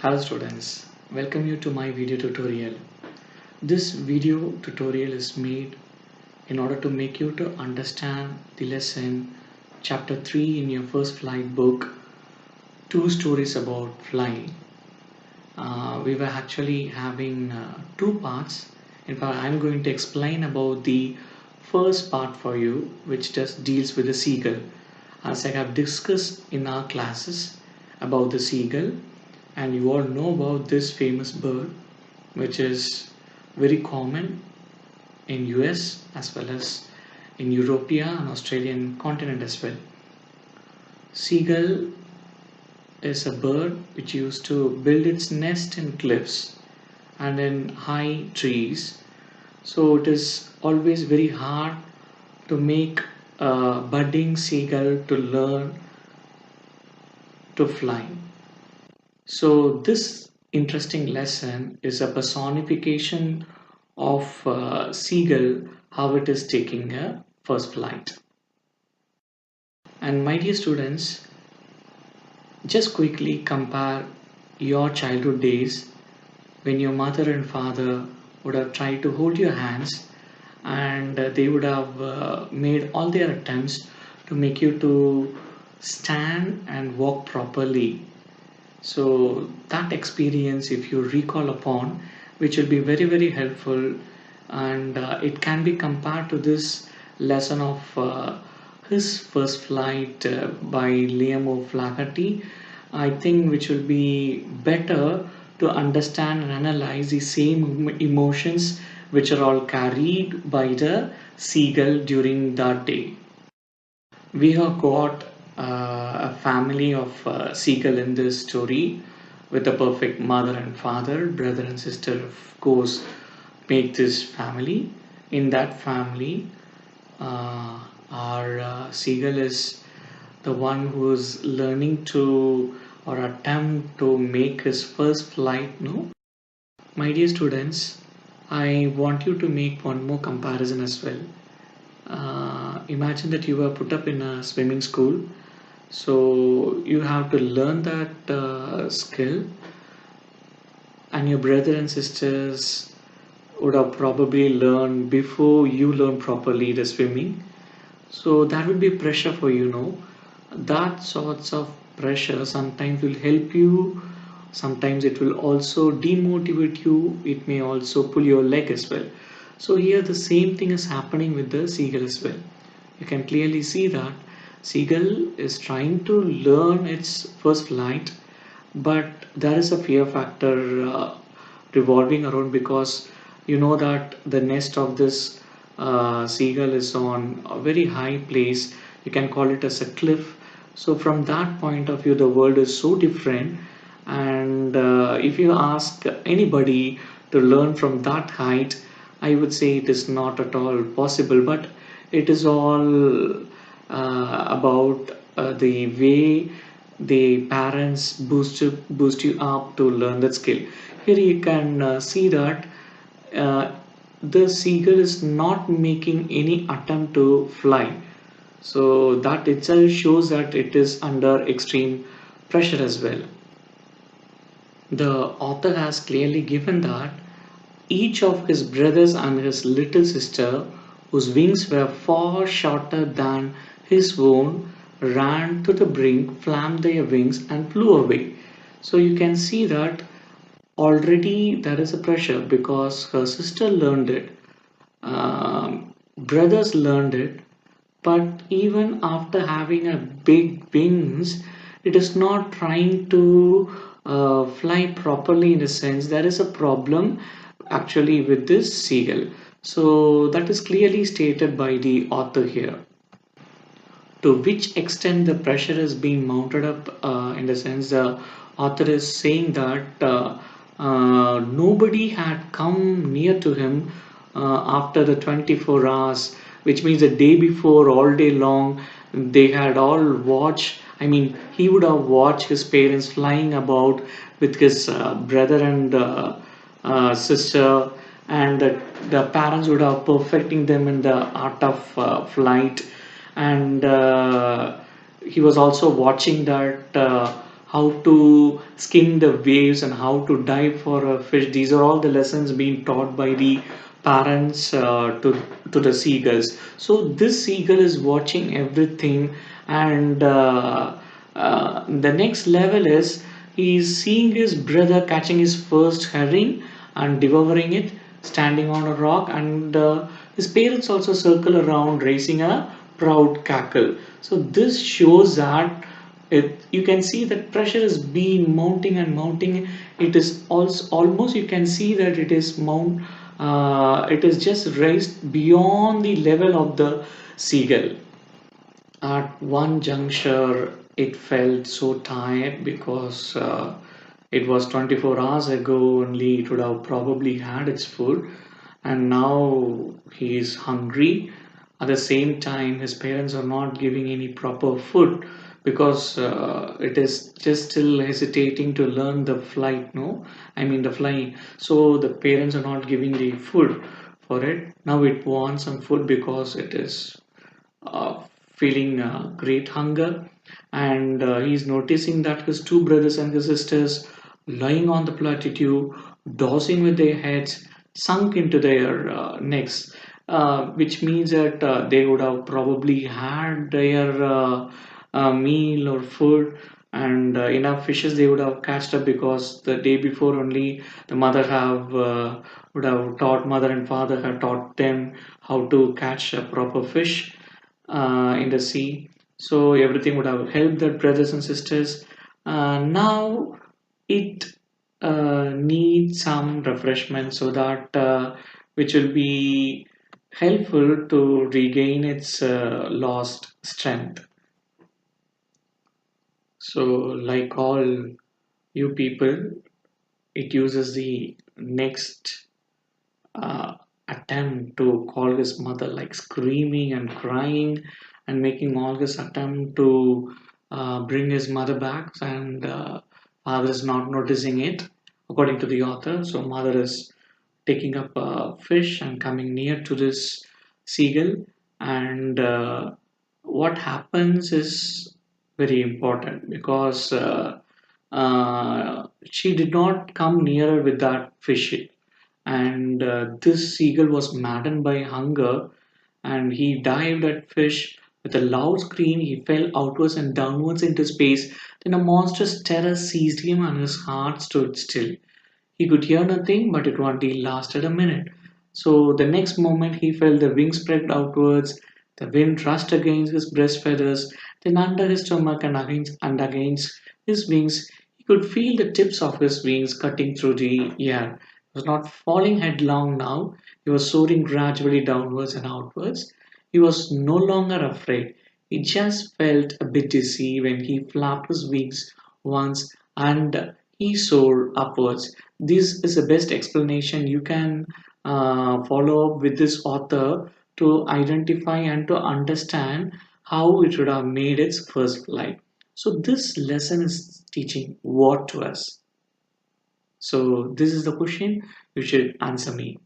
Hello students, welcome you to my video tutorial. This video tutorial is made in order to make you to understand the lesson chapter 3 in your first flight book, two stories about flying. We were actually having two parts. In fact, I'm going to explain about the first part for you, which just deals with the seagull. As I have discussed in our classes about the seagull, and you all know about this famous bird, which is very common in US as well as in European and Australian continent as well. Seagull is a bird which used to build its nest in cliffs and in high trees. So it is always very hard to make a budding seagull to learn to fly. So this interesting lesson is a personification of seagull, how it is taking a first flight. And my dear students, just quickly compare your childhood days when your mother and father would have tried to hold your hands, and they would have made all their attempts to make you to stand and walk properly. So that experience, if you recall upon, which will be very helpful, and it can be compared to this lesson of his first flight by Liam O'Flaherty, I think, which will be better to understand and analyze the same emotions which are all carried by the seagull during that day. We have got a family of seagull in this story, with a perfect mother and father, brother and sister, of course, make this family. In that family, our seagull is the one who is learning to or attempt to make his first flight. No, my dear students, I want you to make one more comparison as well. Imagine that you were put up in a swimming school, so you have to learn that skill, and your brother and sisters would have probably learned before you learn properly the swimming. So that would be pressure for you, know. That sorts of pressure sometimes will help you, sometimes it will also demotivate you, it may also pull your leg as well. So here the same thing is happening with the seagull as well. You can clearly see that seagull is trying to learn its first flight, but there is a fear factor revolving around, because you know that the nest of this seagull is on a very high place. You can call it as a cliff. So from that point of view, the world is so different, and if you ask anybody to learn from that height, I would say it is not at all possible. But it is all about the way the parents boost you up to learn that skill. Here you can see that uh, the seagull is not making any attempt to fly, so that itself shows that it is under extreme pressure as well. The author has clearly given that each of his brothers and his little sister, whose wings were far shorter than his own, ran to the brink, flapped their wings, and flew away. So you can see that already there is a pressure, because her sister learned it, brothers learned it, but even after having a big wings, it is not trying to fly properly. In a sense, there is a problem actually with this seagull. So that is clearly stated by the author here. To which extent the pressure is being mounted up, in the sense the author is saying that nobody had come near to him after the 24 hours, which means the day before, all day long, they had all watched. I mean, he would have watched his parents flying about with his brother and sister, and the parents would have perfecting them in the art of flight, and he was also watching that how to skim the waves, and how to dive for a fish. These are all the lessons being taught by the parents to the seagulls. So this seagull is watching everything, and the next level is he's seeing his brother catching his first herring and devouring it, standing on a rock, and his parents also circle around, raising a proud cackle. So this shows that you can see that pressure is being mounting and mounting. It is also almost, you can see that it is just raised beyond the level of the seagull. At one juncture, it felt so tired because it was 24 hours ago only it would have probably had its food, and now he is hungry. At the same time, his parents are not giving any proper food because it is just still hesitating to learn the flight. No, I mean the flying. So the parents are not giving the food for it. Now it wants some food because it is uh, feeling great hunger, and he's noticing that his two brothers and his sisters lying on the platitude, dozing with their heads sunk into their necks, which means that they would have probably had their meal or food, and enough fishes they would have catched up, because the day before only the mother have would have taught, mother and father had taught them how to catch a proper fish in the sea. So everything would have helped their brothers and sisters. Now it needs some refreshment, so that which will be helpful to regain its lost strength. So, like all you people, it uses the next uh, attempt to call his mother, like screaming and crying and making all this attempt to bring his mother back, and father is not noticing it, according to the author. So mother is taking up a fish and coming near to this seagull, and what happens is very important, because she did not come nearer with that fish, and this seagull was maddened by hunger, and he dived at fish. With a loud scream, he fell outwards and downwards into space. Then a monstrous terror seized him, and his heart stood still. He could hear nothing, but it only lasted a minute. So the next moment, he felt the wings spread outwards. The wind rushed against his breast feathers, then under his stomach, and against his wings. He could feel the tips of his wings cutting through the air. He was not falling headlong now. He was soaring gradually downwards and outwards. He was no longer afraid. He just felt a bit dizzy when he flapped his wings once, and he soared upwards. This is the best explanation you can follow up with this author to identify and to understand how it would have made its first flight. So this lesson is teaching what to us? So this is the question you should answer me.